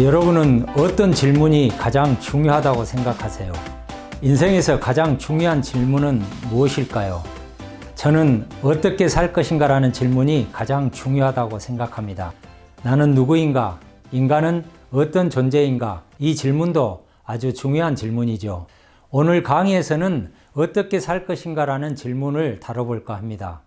여러분은 어떤 질문이 가장 중요하다고 생각하세요? 인생에서 가장 중요한 질문은 무엇일까요? 저는 어떻게 살 것인가라는 질문이 가장 중요하다고 생각합니다. 나는 누구인가? 인간은 어떤 존재인가? 이 질문도 아주 중요한 질문이죠. 오늘 강의에서는 어떻게 살 것인가라는 질문을 다뤄볼까 합니다.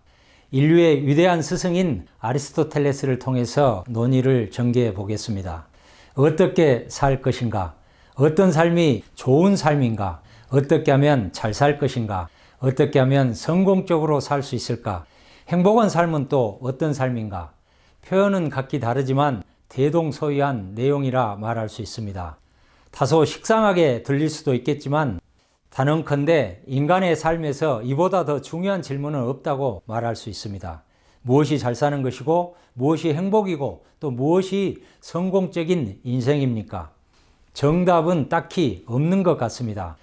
인류의 위대한 스승인 아리스토텔레스를 통해서 논의를 전개해 보겠습니다. 어떻게 살 것인가? 어떤 삶이 좋은 삶인가? 어떻게 하면 잘 살 것인가? 어떻게 하면 성공적으로 살 수 있을까? 행복한 삶은 또 어떤 삶인가? 표현은 각기 다르지만 대동소이한 내용이라 말할 수 있습니다. 다소 식상하게 들릴 수도 있겠지만 단언컨대 인간의 삶에서 이보다 더 중요한 질문은 없다고 말할 수 있습니다. 무엇이 잘 사는 것이고 무엇이 행복이고 또 무엇이 성공적인 인생입니까? 정답은 딱히 없는 것 같습니다.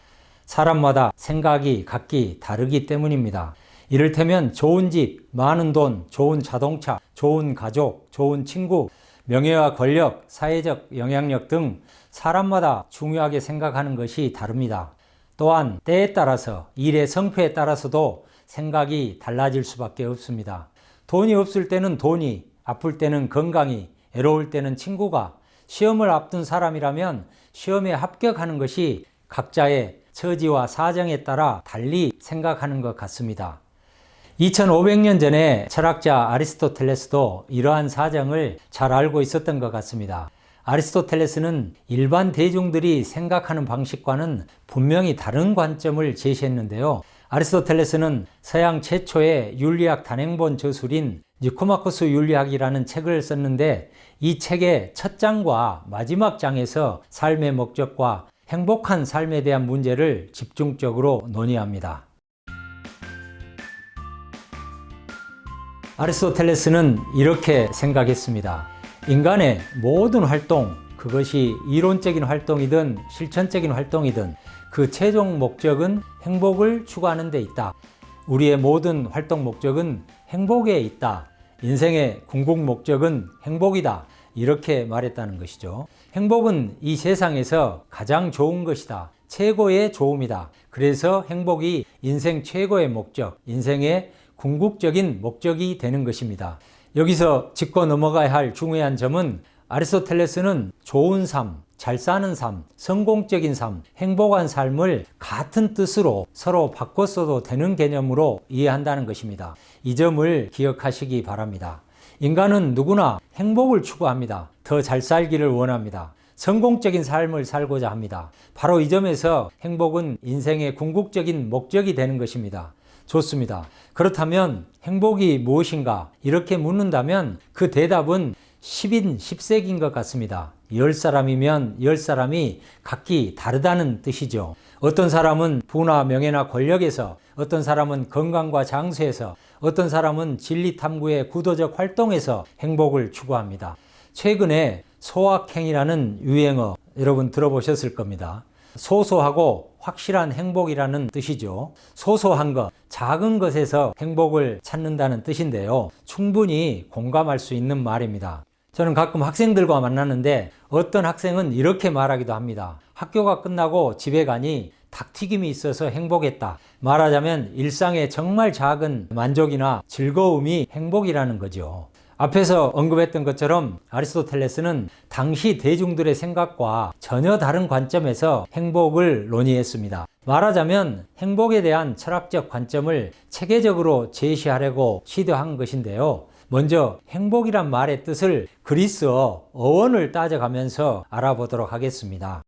사람마다 생각이 각기 다르기 때문입니다. 이를테면 좋은 집, 많은 돈, 좋은 자동차, 좋은 가족, 좋은 친구, 명예와 권력, 사회적 영향력 등 사람마다 중요하게 생각하는 것이 다릅니다. 또한 때에 따라서 일의 성패에 따라서도 생각이 달라질 수밖에 없습니다. 돈이 없을 때는 돈이, 아플 때는 건강이, 외로울 때는 친구가, 시험을 앞둔 사람이라면 시험에 합격하는 것이 각자의 처지와 사정에 따라 달리 생각하는 것 같습니다. 2500년 전에 철학자 아리스토텔레스도 이러한 사정을 잘 알고 있었던 것 같습니다. 아리스토텔레스는 일반 대중들이 생각하는 방식과는 분명히 다른 관점을 제시했는데요. 아리스토텔레스는 서양 최초의 윤리학 단행본 저술인 니코마코스 윤리학이라는 책을 썼는데 이 책의 첫 장과 마지막 장에서 삶의 목적과 행복한 삶에 대한 문제를 집중적으로 논의합니다. 아리스토텔레스는 이렇게 생각했습니다. 인간의 모든 활동, 그것이 이론적인 활동이든 실천적인 활동이든 그 최종 목적은 행복을 추구하는 데 있다. 우리의 모든 활동 목적은 행복에 있다. 인생의 궁극 목적은 행복이다. 이렇게 말했다는 것이죠. 행복은 이 세상에서 가장 좋은 것이다. 최고의 좋음이다. 그래서 행복이 인생 최고의 목적, 인생의 궁극적인 목적이 되는 것입니다. 여기서 짚고 넘어가야 할 중요한 점은 아리스토텔레스는 좋은 삶, 잘 사는 삶, 성공적인 삶, 행복한 삶을 같은 뜻으로 서로 바꿨어도 되는 개념으로 이해한다는 것입니다. 이 점을 기억하시기 바랍니다. 인간은 누구나 행복을 추구합니다. 더 잘 살기를 원합니다. 성공적인 삶을 살고자 합니다. 바로 이 점에서 행복은 인생의 궁극적인 목적이 되는 것입니다. 좋습니다. 그렇다면 행복이 무엇인가? 이렇게 묻는다면 그 대답은 10인 10색인 것 같습니다. 10사람이면 10사람이 각기 다르다는 뜻이죠. 어떤 사람은 부나 명예나 권력에서, 어떤 사람은 건강과 장수에서, 어떤 사람은 진리 탐구의 구도적 활동에서 행복을 추구합니다. 최근에 소확행이라는 유행어 여러분 들어보셨을 겁니다. 소소하고 확실한 행복이라는 뜻이죠. 소소한 것, 작은 것에서 행복을 찾는다는 뜻인데요. 충분히 공감할 수 있는 말입니다. 저는 가끔 학생들과 만나는데 어떤 학생은 이렇게 말하기도 합니다. 학교가 끝나고 집에 가니 닭튀김이 있어서 행복했다. 말하자면 일상의 정말 작은 만족이나 즐거움이 행복이라는 거죠. 앞에서 언급했던 것처럼 아리스토텔레스는 당시 대중들의 생각과 전혀 다른 관점에서 행복을 논의했습니다. 말하자면 행복에 대한 철학적 관점을 체계적으로 제시하려고 시도한 것인데요. 먼저 행복이란 말의 뜻을 그리스어 어원을 따져가면서 알아보도록 하겠습니다.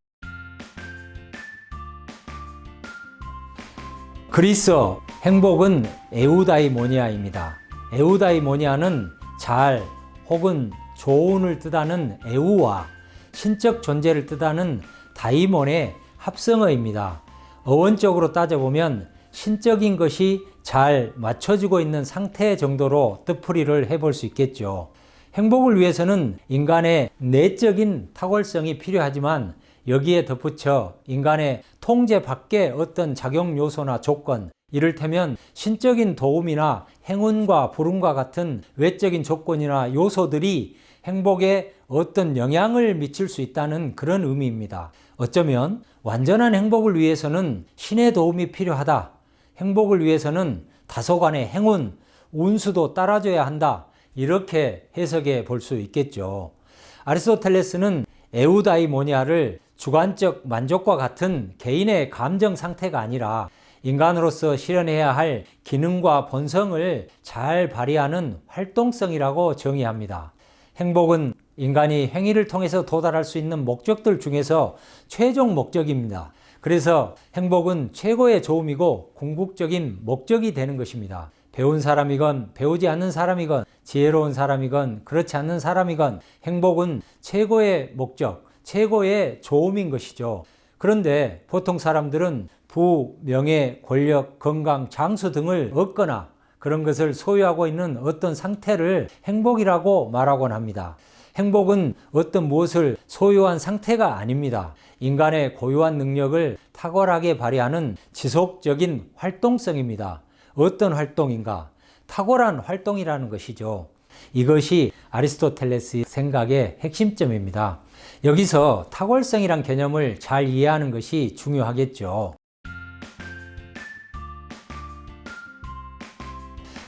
그리스어 행복은 에우다이모니아입니다. 에우다이모니아는 잘 혹은 좋은을 뜻하는 에우와 신적 존재를 뜻하는 다이몬의 합성어입니다. 어원적으로 따져보면 신적인 것이 잘 맞춰지고 있는 상태 정도로 뜻풀이를 해볼 수 있겠죠. 행복을 위해서는 인간의 내적인 탁월성이 필요하지만 여기에 덧붙여 인간의 통제 밖의 어떤 작용 요소나 조건, 이를테면 신적인 도움이나 행운과 불운과 같은 외적인 조건이나 요소들이 행복에 어떤 영향을 미칠 수 있다는 그런 의미입니다. 어쩌면 완전한 행복을 위해서는 신의 도움이 필요하다. 행복을 위해서는 다소간의 행운, 운수도 따라줘야 한다. 이렇게 해석해 볼 수 있겠죠. 아리스토텔레스는 에우다이모니아를 주관적 만족과 같은 개인의 감정 상태가 아니라 인간으로서 실현해야 할 기능과 본성을 잘 발휘하는 활동성이라고 정의합니다. 행복은 인간이 행위를 통해서 도달할 수 있는 목적들 중에서 최종 목적입니다. 그래서 행복은 최고의 좋음이고 궁극적인 목적이 되는 것입니다. 배운 사람이건 배우지 않는 사람이건 지혜로운 사람이건 그렇지 않는 사람이건 행복은 최고의 목적, 최고의 좋음인 것이죠. 그런데 보통 사람들은 부, 명예, 권력, 건강, 장수 등을 얻거나 그런 것을 소유하고 있는 어떤 상태를 행복이라고 말하곤 합니다. 행복은 어떤 무엇을 소유한 상태가 아닙니다. 인간의 고유한 능력을 탁월하게 발휘하는 지속적인 활동성입니다. 어떤 활동인가? 탁월한 활동이라는 것이죠. 이것이 아리스토텔레스의 생각의 핵심점입니다. 여기서 탁월성이란 개념을 잘 이해하는 것이 중요하겠죠.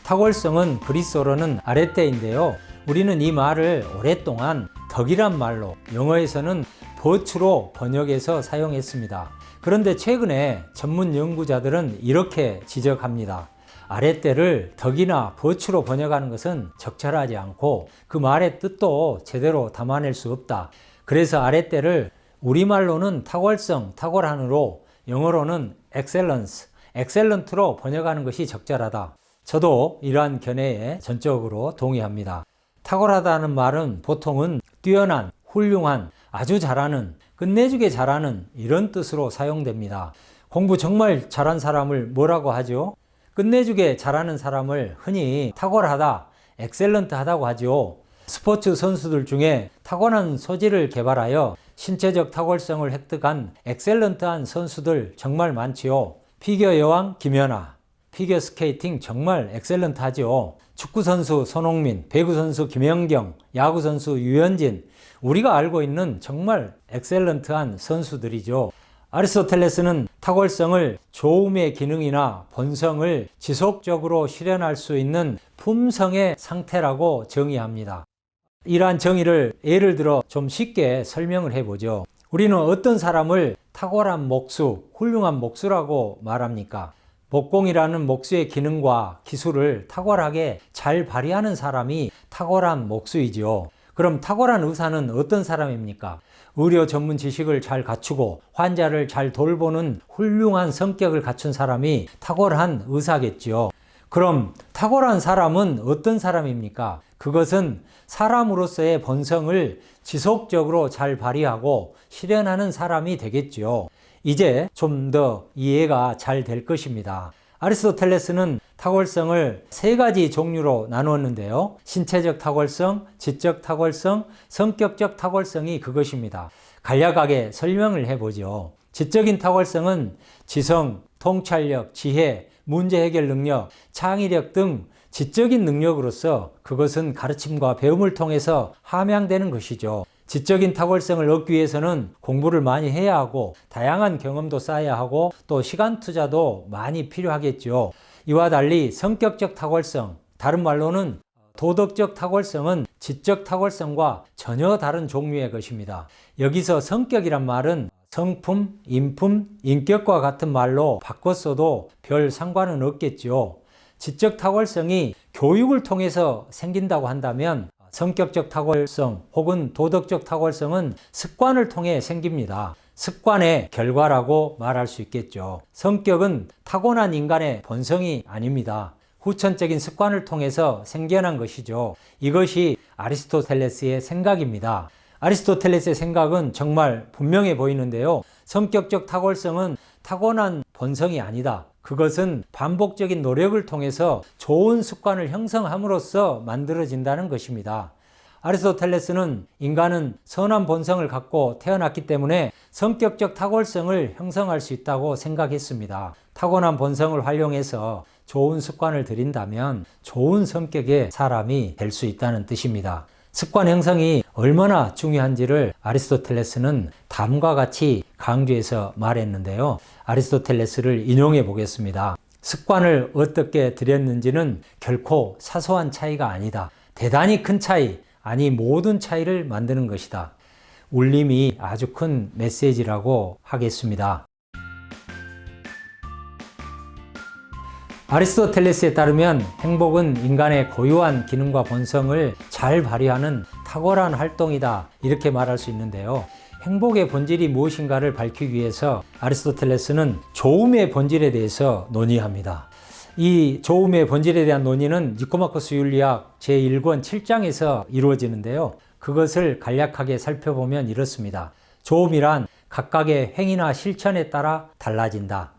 탁월성은 그리스어로는 아레테인데요. 우리는 이 말을 오랫동안 덕이란 말로 영어에서는 버추로 번역해서 사용했습니다. 그런데 최근에 전문 연구자들은 이렇게 지적합니다. 아레테를 덕이나 버추로 번역하는 것은 적절하지 않고 그 말의 뜻도 제대로 담아낼 수 없다. 그래서 아레테를 우리말로는 탁월성, 탁월한으로 영어로는 excellence, excellent로 번역하는 것이 적절하다. 저도 이러한 견해에 전적으로 동의합니다. 탁월하다는 말은 보통은 뛰어난, 훌륭한, 아주 잘하는, 끝내주게 잘하는 이런 뜻으로 사용됩니다. 공부 정말 잘한 사람을 뭐라고 하죠? 끝내주게 잘하는 사람을 흔히 탁월하다, 엑셀런트하다고 하죠. 스포츠 선수들 중에 타고난 소질을 개발하여 신체적 탁월성을 획득한 엑셀런트한 선수들 정말 많지요. 피겨 여왕 김연아, 피겨 스케이팅 정말 엑셀런트하죠. 축구 선수 손흥민, 배구 선수 김연경, 야구 선수 유현진, 우리가 알고 있는 정말 엑셀런트한 선수들이죠. 아리스토텔레스는 탁월성을 좋음의 기능이나 본성을 지속적으로 실현할 수 있는 품성의 상태라고 정의합니다. 이러한 정의를 예를 들어 좀 쉽게 설명을 해보죠. 우리는 어떤 사람을 탁월한 목수, 훌륭한 목수라고 말합니까? 목공이라는 목수의 기능과 기술을 탁월하게 잘 발휘하는 사람이 탁월한 목수이죠. 그럼 탁월한 의사는 어떤 사람입니까? 의료 전문 지식을 잘 갖추고 환자를 잘 돌보는 훌륭한 성격을 갖춘 사람이 탁월한 의사겠죠. 그럼 탁월한 사람은 어떤 사람입니까? 그것은 사람으로서의 본성을 지속적으로 잘 발휘하고 실현하는 사람이 되겠죠. 이제 좀 더 이해가 잘 될 것입니다. 아리스토텔레스는 탁월성을 세 가지 종류로 나누었는데요. 신체적 탁월성, 지적 탁월성, 성격적 탁월성이 그것입니다. 간략하게 설명을 해보죠. 지적인 탁월성은 지성, 통찰력, 지혜, 문제 해결 능력, 창의력 등 지적인 능력으로서 그것은 가르침과 배움을 통해서 함양되는 것이죠. 지적인 탁월성을 얻기 위해서는 공부를 많이 해야 하고 다양한 경험도 쌓아야 하고 또 시간 투자도 많이 필요하겠죠. 이와 달리 성격적 탁월성, 다른 말로는 도덕적 탁월성은 지적 탁월성과 전혀 다른 종류의 것입니다. 여기서 성격이란 말은 성품, 인품, 인격과 같은 말로 바꿨어도 별 상관은 없겠죠. 지적 탁월성이 교육을 통해서 생긴다고 한다면 성격적 탁월성 혹은 도덕적 탁월성은 습관을 통해 생깁니다. 습관의 결과라고 말할 수 있겠죠. 성격은 타고난 인간의 본성이 아닙니다. 후천적인 습관을 통해서 생겨난 것이죠. 이것이 아리스토텔레스의 생각입니다. 아리스토텔레스의 생각은 정말 분명해 보이는데요. 성격적 탁월성은 타고난 본성이 아니다. 그것은 반복적인 노력을 통해서 좋은 습관을 형성함으로써 만들어진다는 것입니다. 아리스토텔레스는 인간은 선한 본성을 갖고 태어났기 때문에 성격적 탁월성을 형성할 수 있다고 생각했습니다. 타고난 본성을 활용해서 좋은 습관을 들인다면 좋은 성격의 사람이 될 수 있다는 뜻입니다. 습관 형성이 얼마나 중요한지를 아리스토텔레스는 다음과 같이 강조해서 말했는데요. 아리스토텔레스를 인용해 보겠습니다. 습관을 어떻게 들였는지는 결코 사소한 차이가 아니다. 대단히 큰 차이, 아니 모든 차이를 만드는 것이다. 울림이 아주 큰 메시지라고 하겠습니다. 아리스토텔레스에 따르면 행복은 인간의 고유한 기능과 본성을 잘 발휘하는 탁월한 활동이다, 이렇게 말할 수 있는데요. 행복의 본질이 무엇인가를 밝히기 위해서 아리스토텔레스는 좋음의 본질에 대해서 논의합니다. 이 좋음의 본질에 대한 논의는 니코마코스 윤리학 제1권 7장에서 이루어지는데요. 그것을 간략하게 살펴보면 이렇습니다. 좋음이란 각각의 행위나 실천에 따라 달라진다.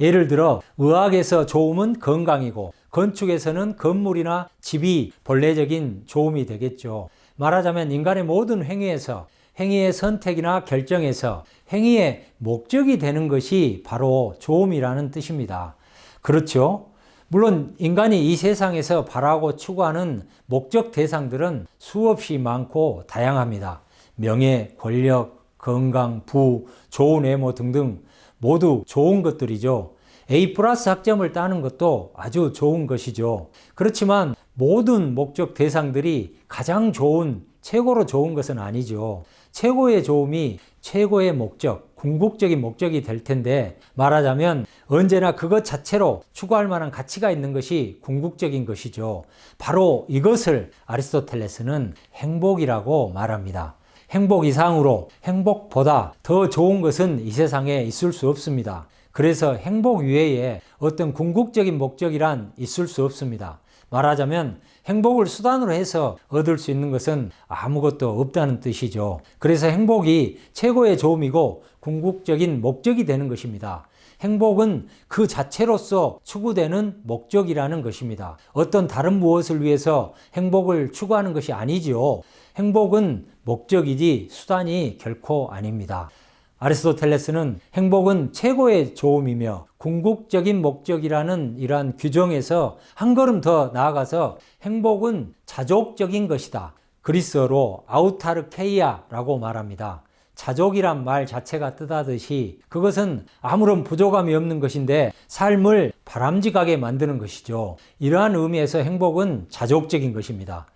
예를 들어 의학에서 좋음은 건강이고 건축에서는 건물이나 집이 본래적인 좋음이 되겠죠. 말하자면 인간의 모든 행위에서, 행위의 선택이나 결정에서 행위의 목적이 되는 것이 바로 좋음이라는 뜻입니다. 그렇죠? 물론 인간이 이 세상에서 바라고 추구하는 목적 대상들은 수없이 많고 다양합니다. 명예, 권력, 건강, 부, 좋은 외모 등등 모두 좋은 것들이죠. A+ 학점을 따는 것도 아주 좋은 것이죠. 그렇지만 모든 목적 대상들이 가장 좋은, 최고로 좋은 것은 아니죠. 최고의 좋음이 최고의 목적, 궁극적인 목적이 될 텐데, 말하자면 언제나 그것 자체로 추구할 만한 가치가 있는 것이 궁극적인 것이죠. 바로 이것을 아리스토텔레스는 행복이라고 말합니다. 행복 이상으로, 행복보다 더 좋은 것은 이 세상에 있을 수 없습니다. 그래서 행복 외에 어떤 궁극적인 목적이란 있을 수 없습니다. 말하자면 행복을 수단으로 해서 얻을 수 있는 것은 아무것도 없다는 뜻이죠. 그래서 행복이 최고의 좋음이고 궁극적인 목적이 되는 것입니다. 행복은 그 자체로서 추구되는 목적이라는 것입니다. 어떤 다른 무엇을 위해서 행복을 추구하는 것이 아니지요. 행복은 목적이지 수단이 결코 아닙니다. 아리스토텔레스는 행복은 최고의 좋음이며 궁극적인 목적이라는 이러한 규정에서 한 걸음 더 나아가서 행복은 자족적인 것이다. 그리스어로 아우타르케이아라고 말합니다. 자족이란 말 자체가 뜻하듯이 그것은 아무런 부족함이 없는 것인데 삶을 바람직하게 만드는 것이죠. 이러한 의미에서 행복은 자족적인 것입니다.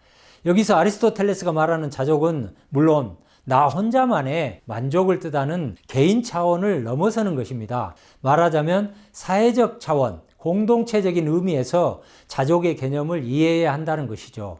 여기서 아리스토텔레스가 말하는 자족은 물론 나 혼자만의 만족을 뜻하는 개인 차원을 넘어서는 것입니다. 말하자면 사회적 차원, 공동체적인 의미에서 자족의 개념을 이해해야 한다는 것이죠.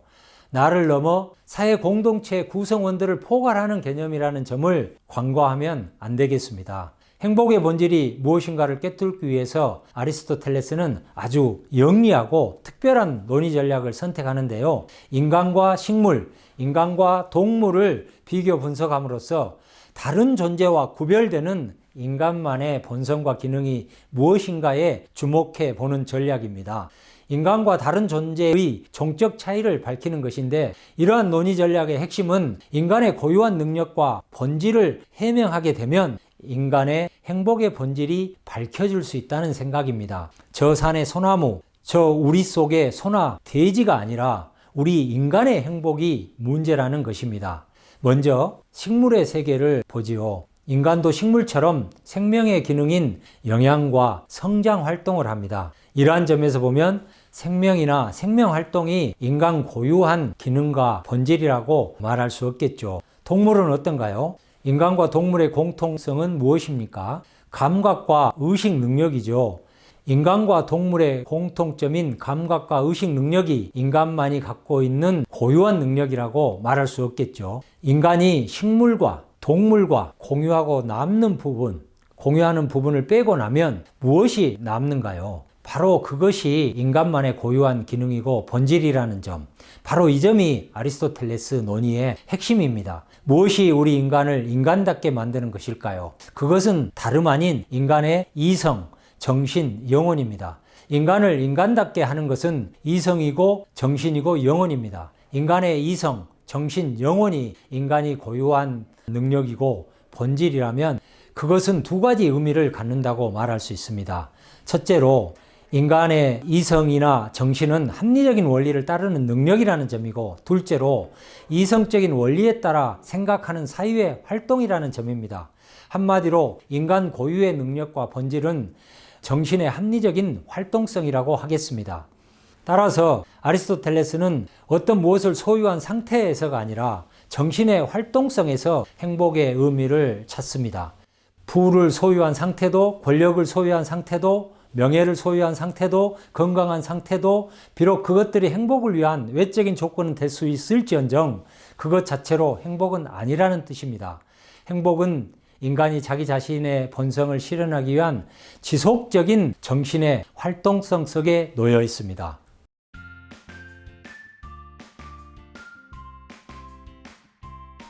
나를 넘어 사회 공동체 구성원들을 포괄하는 개념이라는 점을 간과하면 안 되겠습니다. 행복의 본질이 무엇인가를 꿰뚫기 위해서 아리스토텔레스는 아주 영리하고 특별한 논의 전략을 선택하는데요. 인간과 식물, 인간과 동물을 비교 분석함으로써 다른 존재와 구별되는 인간만의 본성과 기능이 무엇인가에 주목해 보는 전략입니다. 인간과 다른 존재의 종적 차이를 밝히는 것인데, 이러한 논의 전략의 핵심은 인간의 고유한 능력과 본질을 해명하게 되면 인간의 행복의 본질이 밝혀질 수 있다는 생각입니다. 저 산의 소나무, 저 우리 속의 소나, 돼지가 아니라 우리 인간의 행복이 문제라는 것입니다. 먼저 식물의 세계를 보지요. 인간도 식물처럼 생명의 기능인 영양과 성장 활동을 합니다. 이러한 점에서 보면 생명이나 생명 활동이 인간 고유한 기능과 본질이라고 말할 수 없겠죠. 동물은 어떤가요? 인간과 동물의 공통성은 무엇입니까? 감각과 의식 능력이죠. 인간과 동물의 공통점인 감각과 의식 능력이 인간만이 갖고 있는 고유한 능력이라고 말할 수 없겠죠. 인간이 식물과 동물과 공유하고 남는 부분, 공유하는 부분을 빼고 나면 무엇이 남는가요? 바로 그것이 인간만의 고유한 기능이고 본질이라는 점, 바로 이 점이 아리스토텔레스 논의의 핵심입니다. 무엇이 우리 인간을 인간답게 만드는 것일까요? 그것은 다름 아닌 인간의 이성, 정신, 영혼입니다. 인간을 인간답게 하는 것은 이성이고 정신이고 영혼입니다. 인간의 이성, 정신, 영혼이 인간이 고유한 능력이고 본질이라면 그것은 두 가지 의미를 갖는다고 말할 수 있습니다. 첫째로 인간의 이성이나 정신은 합리적인 원리를 따르는 능력이라는 점이고, 둘째로 이성적인 원리에 따라 생각하는 사유의 활동이라는 점입니다. 한마디로 인간 고유의 능력과 본질은 정신의 합리적인 활동성이라고 하겠습니다. 따라서 아리스토텔레스는 어떤 무엇을 소유한 상태에서가 아니라 정신의 활동성에서 행복의 의미를 찾습니다. 부를 소유한 상태도, 권력을 소유한 상태도, 명예를 소유한 상태도, 건강한 상태도 비록 그것들이 행복을 위한 외적인 조건은 될 수 있을지언정 그것 자체로 행복은 아니라는 뜻입니다. 행복은 인간이 자기 자신의 본성을 실현하기 위한 지속적인 정신의 활동성 속에 놓여 있습니다.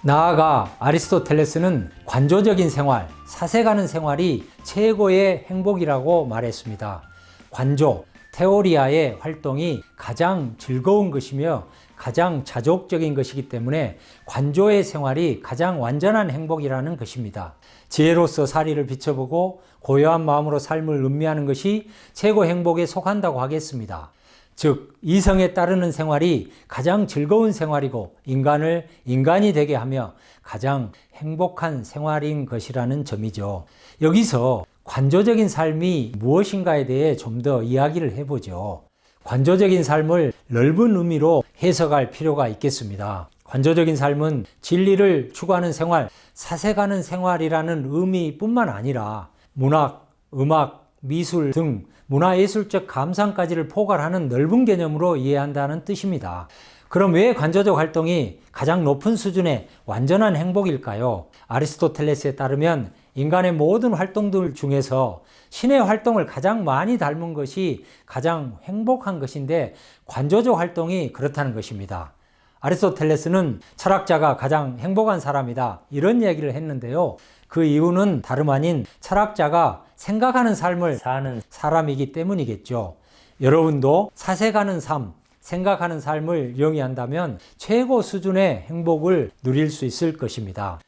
나아가 아리스토텔레스는 관조적인 생활, 사색하는 생활이 최고의 행복이라고 말했습니다. 관조, 테오리아의 활동이 가장 즐거운 것이며 가장 자족적인 것이기 때문에 관조의 생활이 가장 완전한 행복이라는 것입니다. 지혜로서 사리를 비춰보고 고요한 마음으로 삶을 음미하는 것이 최고 행복에 속한다고 하겠습니다. 즉 이성에 따르는 생활이 가장 즐거운 생활이고 인간을 인간이 되게 하며 가장 행복한 생활인 것이라는 점이죠. 여기서 관조적인 삶이 무엇인가에 대해 좀 더 이야기를 해보죠. 관조적인 삶을 넓은 의미로 해석할 필요가 있겠습니다. 관조적인 삶은 진리를 추구하는 생활, 사색하는 생활이라는 의미뿐만 아니라 문학, 음악, 미술 등 문화예술적 감상까지를 포괄하는 넓은 개념으로 이해한다는 뜻입니다. 그럼 왜 관조적 활동이 가장 높은 수준의 완전한 행복일까요? 아리스토텔레스에 따르면 인간의 모든 활동들 중에서 신의 활동을 가장 많이 닮은 것이 가장 행복한 것인데 관조적 활동이 그렇다는 것입니다. 아리스토텔레스는 철학자가 가장 행복한 사람이다 이런 얘기를 했는데요. 그 이유는 다름 아닌 철학자가 생각하는 삶을 사는 사람이기 때문이겠죠. 여러분도 사색하는 삶, 생각하는 삶을 영위한다면 최고 수준의 행복을 누릴 수 있을 것입니다.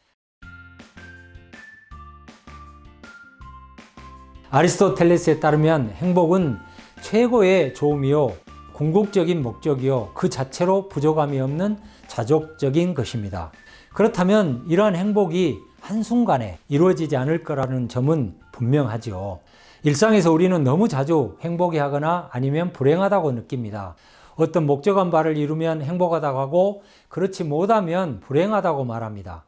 아리스토텔레스에 따르면 행복은 최고의 좋음이요, 궁극적인 목적이요, 그 자체로 부족함이 없는 자족적인 것입니다. 그렇다면 이러한 행복이 한순간에 이루어지지 않을 거라는 점은 분명하죠. 일상에서 우리는 너무 자주 행복해하거나 아니면 불행하다고 느낍니다. 어떤 목적한 바를 이루면 행복하다고 하고 그렇지 못하면 불행하다고 말합니다.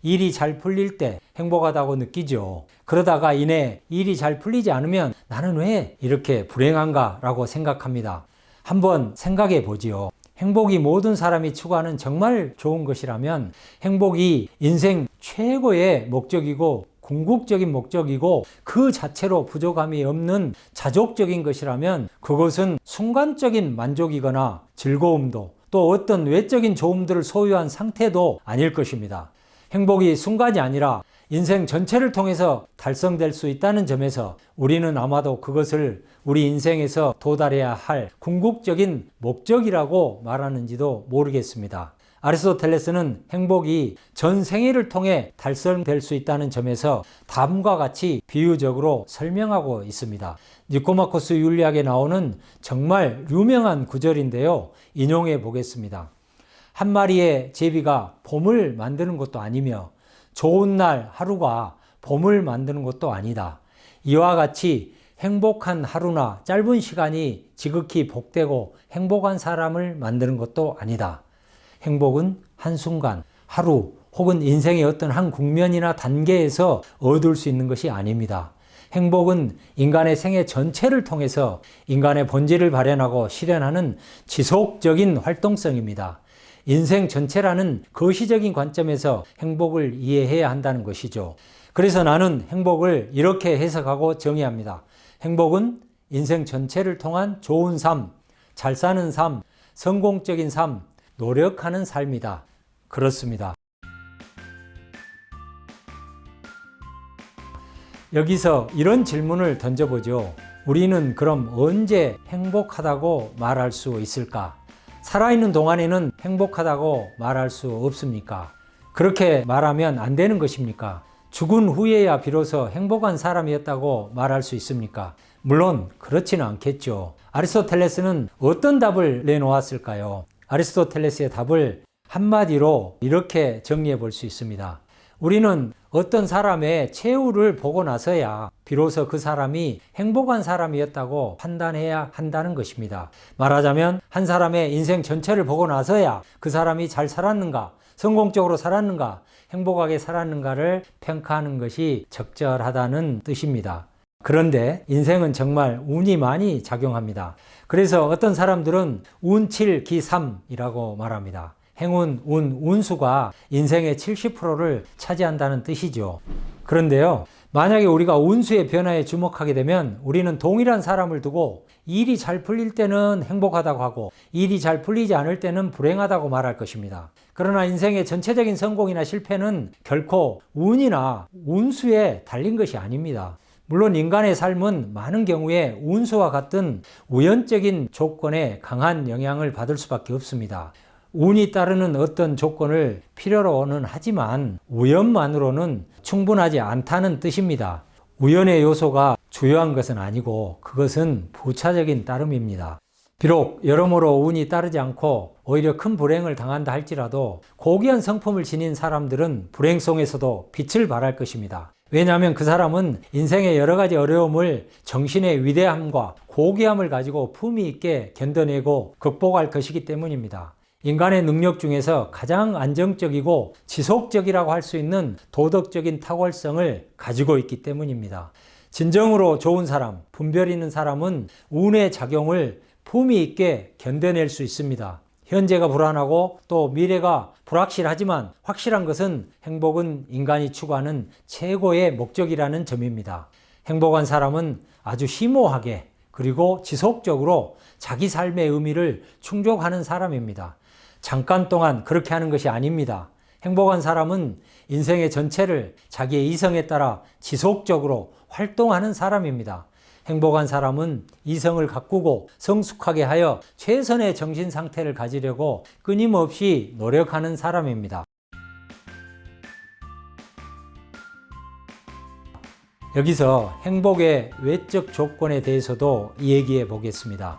일이 잘 풀릴 때 행복하다고 느끼죠. 그러다가 이내 일이 잘 풀리지 않으면 나는 왜 이렇게 불행한가 라고 생각합니다. 한번 생각해 보지요. 행복이 모든 사람이 추구하는 정말 좋은 것이라면, 행복이 인생 최고의 목적이고 궁극적인 목적이고 그 자체로 부족함이 없는 자족적인 것이라면 그것은 순간적인 만족이거나 즐거움도 또 어떤 외적인 좋음들을 소유한 상태도 아닐 것입니다. 행복이 순간이 아니라 인생 전체를 통해서 달성될 수 있다는 점에서 우리는 아마도 그것을 우리 인생에서 도달해야 할 궁극적인 목적이라고 말하는지도 모르겠습니다. 아리스토텔레스는 행복이 전 생애를 통해 달성될 수 있다는 점에서 다음과 같이 비유적으로 설명하고 있습니다. 니코마코스 윤리학에 나오는 정말 유명한 구절인데요. 인용해 보겠습니다. 한 마리의 제비가 봄을 만드는 것도 아니며 좋은 날 하루가 봄을 만드는 것도 아니다. 이와 같이 행복한 하루나 짧은 시간이 지극히 복되고 행복한 사람을 만드는 것도 아니다. 행복은 한순간, 하루 혹은 인생의 어떤 한 국면이나 단계에서 얻을 수 있는 것이 아닙니다. 행복은 인간의 생애 전체를 통해서 인간의 본질을 발현하고 실현하는 지속적인 활동성입니다. 인생 전체라는 거시적인 관점에서 행복을 이해해야 한다는 것이죠. 그래서 나는 행복을 이렇게 해석하고 정의합니다. 행복은 인생 전체를 통한 좋은 삶, 잘 사는 삶, 성공적인 삶, 노력하는 삶이다. 그렇습니다. 여기서 이런 질문을 던져보죠. 우리는 그럼 언제 행복하다고 말할 수 있을까? 살아있는 동안에는 행복하다고 말할 수 없습니까? 그렇게 말하면 안 되는 것입니까? 죽은 후에야 비로소 행복한 사람이었다고 말할 수 있습니까? 물론 그렇지는 않겠죠. 아리스토텔레스는 어떤 답을 내놓았을까요? 아리스토텔레스의 답을 한마디로 이렇게 정리해 볼 수 있습니다. 우리는 어떤 사람의 최후를 보고 나서야 비로소 그 사람이 행복한 사람이었다고 판단해야 한다는 것입니다. 말하자면 한 사람의 인생 전체를 보고 나서야 그 사람이 잘 살았는가, 성공적으로 살았는가, 행복하게 살았는가를 평가하는 것이 적절하다는 뜻입니다. 그런데 인생은 정말 운이 많이 작용합니다. 그래서 어떤 사람들은 운7, 기3이라고 말합니다. 행운, 운수가 인생의 70%를 차지한다는 뜻이죠. 그런데요, 만약에 우리가 운수의 변화에 주목하게 되면 우리는 동일한 사람을 두고 일이 잘 풀릴 때는 행복하다고 하고 일이 잘 풀리지 않을 때는 불행하다고 말할 것입니다. 그러나 인생의 전체적인 성공이나 실패는 결코 운이나 운수에 달린 것이 아닙니다. 물론 인간의 삶은 많은 경우에 운수와 같은 우연적인 조건에 강한 영향을 받을 수밖에 없습니다. 운이 따르는 어떤 조건을 필요로는 하지만 우연만으로는 충분하지 않다는 뜻입니다. 우연의 요소가 주요한 것은 아니고 그것은 부차적인 따름입니다. 비록 여러모로 운이 따르지 않고 오히려 큰 불행을 당한다 할지라도 고귀한 성품을 지닌 사람들은 불행 속에서도 빛을 발할 것입니다. 왜냐하면 그 사람은 인생의 여러 가지 어려움을 정신의 위대함과 고귀함을 가지고 품위 있게 견뎌내고 극복할 것이기 때문입니다. 인간의 능력 중에서 가장 안정적이고 지속적이라고 할 수 있는 도덕적인 탁월성을 가지고 있기 때문입니다. 진정으로 좋은 사람, 분별 있는 사람은 운의 작용을 품위 있게 견뎌낼 수 있습니다. 현재가 불안하고 또 미래가 불확실하지만 확실한 것은 행복은 인간이 추구하는 최고의 목적이라는 점입니다. 행복한 사람은 아주 심오하게 그리고 지속적으로 자기 삶의 의미를 충족하는 사람입니다. 잠깐 동안 그렇게 하는 것이 아닙니다. 행복한 사람은 인생의 전체를 자기의 이성에 따라 지속적으로 활동하는 사람입니다. 행복한 사람은 이성을 가꾸고 성숙하게 하여 최선의 정신 상태를 가지려고 끊임없이 노력하는 사람입니다. 여기서 행복의 외적 조건에 대해서도 얘기해 보겠습니다.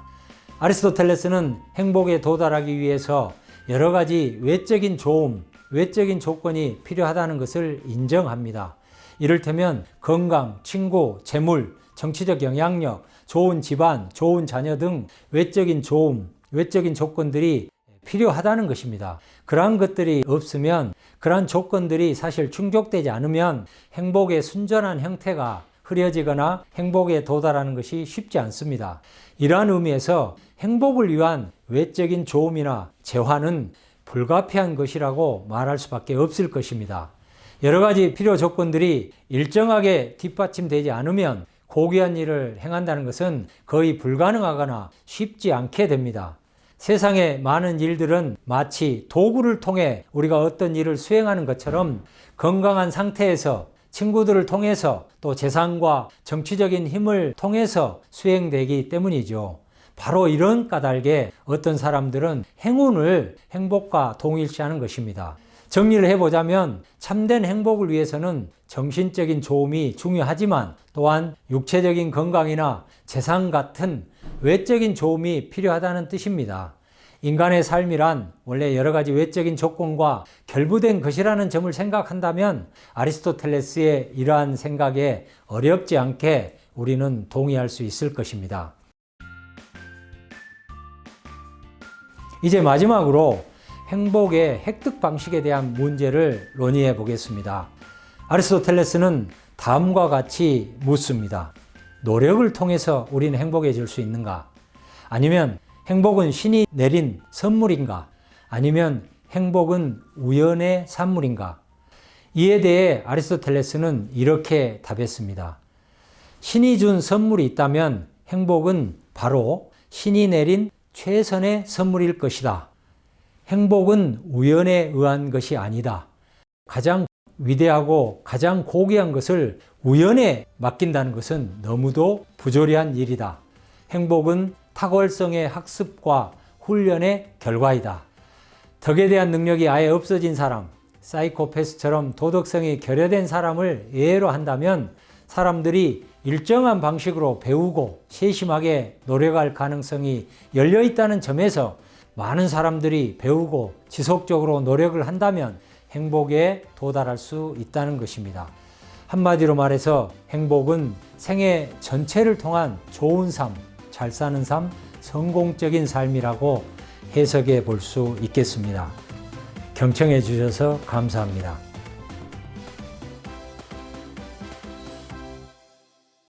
아리스토텔레스는 행복에 도달하기 위해서 여러 가지 외적인 좋음, 외적인 조건이 필요하다는 것을 인정합니다. 이를테면 건강, 친구, 재물, 정치적 영향력, 좋은 집안, 좋은 자녀 등 외적인 좋음, 외적인 조건들이 필요하다는 것입니다. 그러한 것들이 없으면, 그러한 조건들이 사실 충족되지 않으면 행복의 순전한 형태가 흐려지거나 행복에 도달하는 것이 쉽지 않습니다. 이러한 의미에서 행복을 위한 외적인 좋음이나 재화는 불가피한 것이라고 말할 수밖에 없을 것입니다. 여러 가지 필요 조건들이 일정하게 뒷받침되지 않으면 고귀한 일을 행한다는 것은 거의 불가능하거나 쉽지 않게 됩니다. 세상의 많은 일들은 마치 도구를 통해 우리가 어떤 일을 수행하는 것처럼 건강한 상태에서 친구들을 통해서 또 재산과 정치적인 힘을 통해서 수행되기 때문이죠. 바로 이런 까닭에 어떤 사람들은 행운을 행복과 동일시하는 것입니다. 정리를 해보자면 참된 행복을 위해서는 정신적인 좋음이 중요하지만 또한 육체적인 건강이나 재산 같은 외적인 좋음이 필요하다는 뜻입니다. 인간의 삶이란 원래 여러 가지 외적인 조건과 결부된 것이라는 점을 생각한다면 아리스토텔레스의 이러한 생각에 어렵지 않게 우리는 동의할 수 있을 것입니다. 이제 마지막으로 행복의 획득 방식에 대한 문제를 논의해 보겠습니다. 아리스토텔레스는 다음과 같이 묻습니다. 노력을 통해서 우리는 행복해질 수 있는가? 아니면 행복은 신이 내린 선물인가? 아니면 행복은 우연의 산물인가? 이에 대해 아리스토텔레스는 이렇게 답했습니다. 신이 준 선물이 있다면 행복은 바로 신이 내린 최선의 선물일 것이다. 행복은 우연에 의한 것이 아니다. 가장 위대하고 가장 고귀한 것을 우연에 맡긴다는 것은 너무도 부조리한 일이다. 행복은 탁월성의 학습과 훈련의 결과이다. 덕에 대한 능력이 아예 없어진 사람, 사이코패스처럼 도덕성이 결여된 사람을 예로 한다면 사람들이 일정한 방식으로 배우고 세심하게 노력할 가능성이 열려 있다는 점에서 많은 사람들이 배우고 지속적으로 노력을 한다면 행복에 도달할 수 있다는 것입니다. 한마디로 말해서 행복은 생애 전체를 통한 좋은 삶, 잘 사는 삶, 성공적인 삶이라고 해석해 볼 수 있겠습니다. 경청해 주셔서 감사합니다.